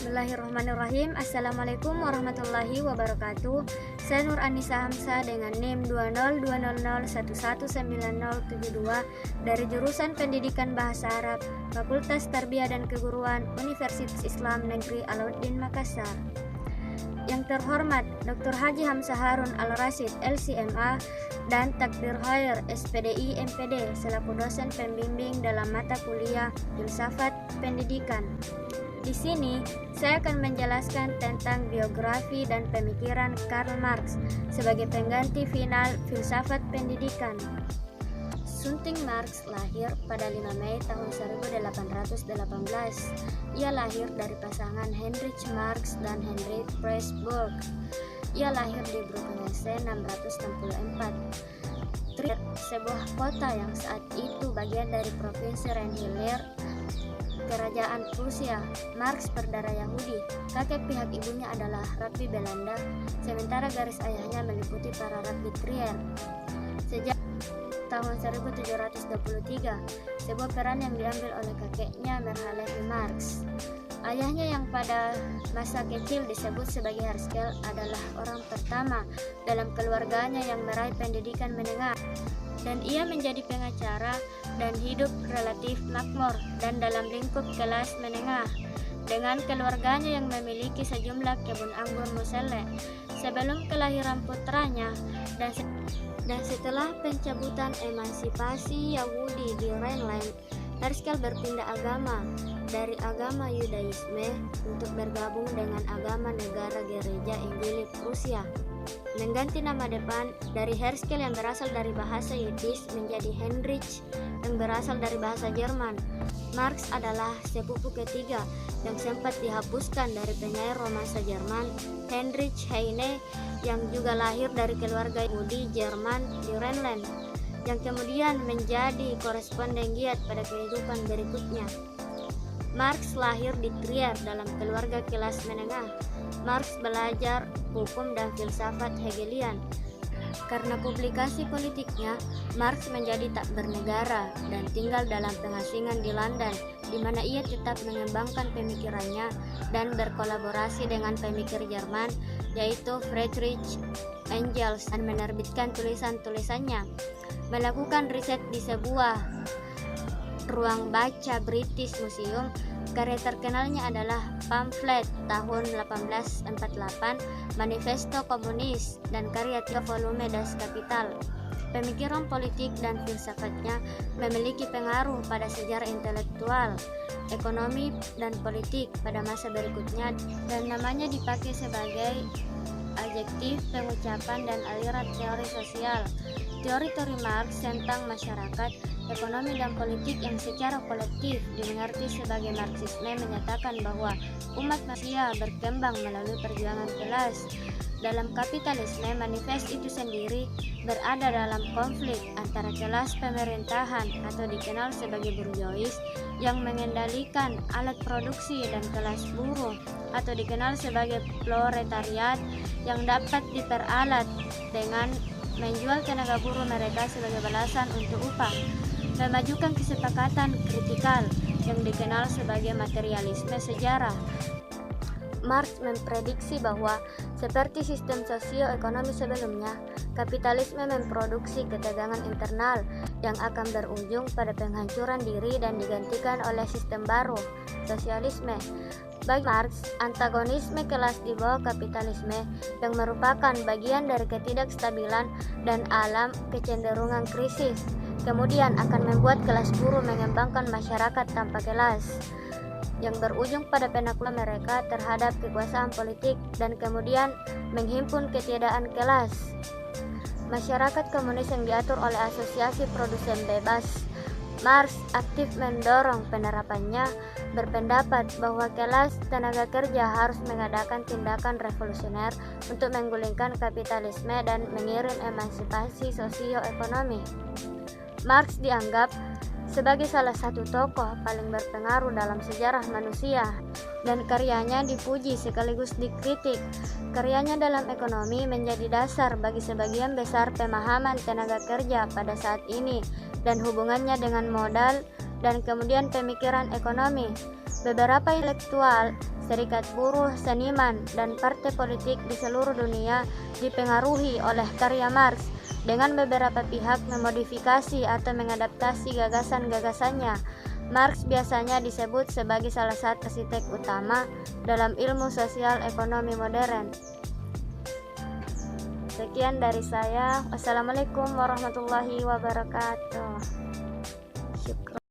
Bismillahirrahmanirrahim. Assalamualaikum warahmatullahi wabarakatuh. Saya Nur Anissa Hamsa dengan NIM 20200119072 dari jurusan Pendidikan Bahasa Arab, Fakultas Tarbiyah dan Keguruan, Universitas Islam Negeri Alauddin Makassar. Yang terhormat Dr. Haji Hamzah Harun Al-Rasyid LCMA dan Takdir Khair SPDI MPD selaku dosen pembimbing dalam mata kuliah Filsafat Pendidikan. Di sini saya akan menjelaskan tentang biografi dan pemikiran Karl Marx sebagai pengganti final filsafat pendidikan. Sunting Marx lahir pada 5 Mei tahun 1818. Ia lahir dari pasangan Heinrich Marx dan Henry Pressburg. Ia lahir di Brucknese 664. Trier, sebuah kota yang saat itu bagian dari provinsi Rheinland, Kerajaan Prusia. Marx berdarah Yahudi. Kakek pihak ibunya adalah Rabbi Belanda, sementara garis ayahnya meliputi para Rabbi Trier. Sejak tahun 1723, sebuah peran yang diambil oleh kakeknya Merhalevi Marx. Ayahnya yang pada masa kecil disebut sebagai Haskell adalah orang pertama dalam keluarganya yang meraih pendidikan menengah, dan ia menjadi pengacara dan hidup relatif makmur dan dalam lingkup kelas menengah dengan keluarganya yang memiliki sejumlah kebun anggur Moselle. Sebelum kelahiran putranya dan setelah pencabutan emansipasi Yahudi di Rhineland, Haskell berpindah agama dari agama Yudaisme untuk bergabung dengan agama negara gereja Injili Prusia. Mengganti nama depan dari Haskell yang berasal dari bahasa Yiddish menjadi Heinrich yang berasal dari bahasa Jerman. Marx adalah sepupu ketiga yang sempat dihapuskan dari penyair romansa Jerman Heinrich Heine yang juga lahir dari keluarga Yahudi Jerman di Rhineland, yang kemudian menjadi koresponden giat pada kehidupan berikutnya. Marx lahir di Trier dalam keluarga kelas menengah. Marx belajar hukum dan filsafat Hegelian. Karena publikasi politiknya, Marx menjadi tak bernegara dan tinggal dalam pengasingan di London, di mana ia tetap mengembangkan pemikirannya dan berkolaborasi dengan pemikir Jerman, yaitu Friedrich Engels, dan menerbitkan tulisan-tulisannya. Melakukan riset di sebuah ruang baca British Museum. Karya terkenalnya adalah pamflet tahun 1848, Manifesto Komunis, dan karya 3 volume Das Kapital. Pemikiran politik dan filsafatnya memiliki pengaruh pada sejarah intelektual, ekonomi, dan politik pada masa berikutnya, dan namanya dipakai sebagai adjektif pengucapan dan aliran teori sosial. Teori-teori Marx tentang masyarakat, ekonomi, dan politik yang secara kolektif dimengerti sebagai Marxisme menyatakan bahwa umat manusia berkembang melalui perjuangan kelas. Dalam kapitalisme, manifest itu sendiri berada dalam konflik antara kelas pemerintahan atau dikenal sebagai bourgeois yang mengendalikan alat produksi dan kelas buruh atau dikenal sebagai proletariat yang dapat diperalat dengan menjual tenaga buruh mereka sebagai balasan untuk upah. Memajukan kesepakatan kritikal yang dikenal sebagai materialisme sejarah. Marx memprediksi bahwa seperti sistem sosioekonomi sebelumnya, kapitalisme memproduksi ketegangan internal yang akan berujung pada penghancuran diri dan digantikan oleh sistem baru, sosialisme. Bagi Marx, antagonisme kelas di bawah kapitalisme yang merupakan bagian dari ketidakstabilan dan alam kecenderungan krisis, kemudian akan membuat kelas buruh mengembangkan masyarakat tanpa kelas, yang berujung pada penaklukan mereka terhadap kekuasaan politik dan kemudian menghimpun ketiadaan kelas. Masyarakat komunis yang diatur oleh asosiasi produsen bebas. Marx aktif mendorong penerapannya, berpendapat bahwa kelas tenaga kerja harus mengadakan tindakan revolusioner untuk menggulingkan kapitalisme dan mengirim emansipasi sosioekonomi. Marx dianggap sebagai salah satu tokoh paling berpengaruh dalam sejarah manusia, dan karyanya dipuji sekaligus dikritik. Karyanya dalam ekonomi menjadi dasar bagi sebagian besar pemahaman tenaga kerja pada saat ini dan hubungannya dengan modal dan kemudian pemikiran ekonomi. Beberapa intelektual serikat buruh, seniman, dan partai politik di seluruh dunia dipengaruhi oleh karya Marx, dengan beberapa pihak memodifikasi atau mengadaptasi gagasan-gagasannya. Marx biasanya disebut sebagai salah satu arsitek utama dalam ilmu sosial ekonomi modern. Sekian dari saya. Wassalamualaikum warahmatullahi wabarakatuh. Syukran.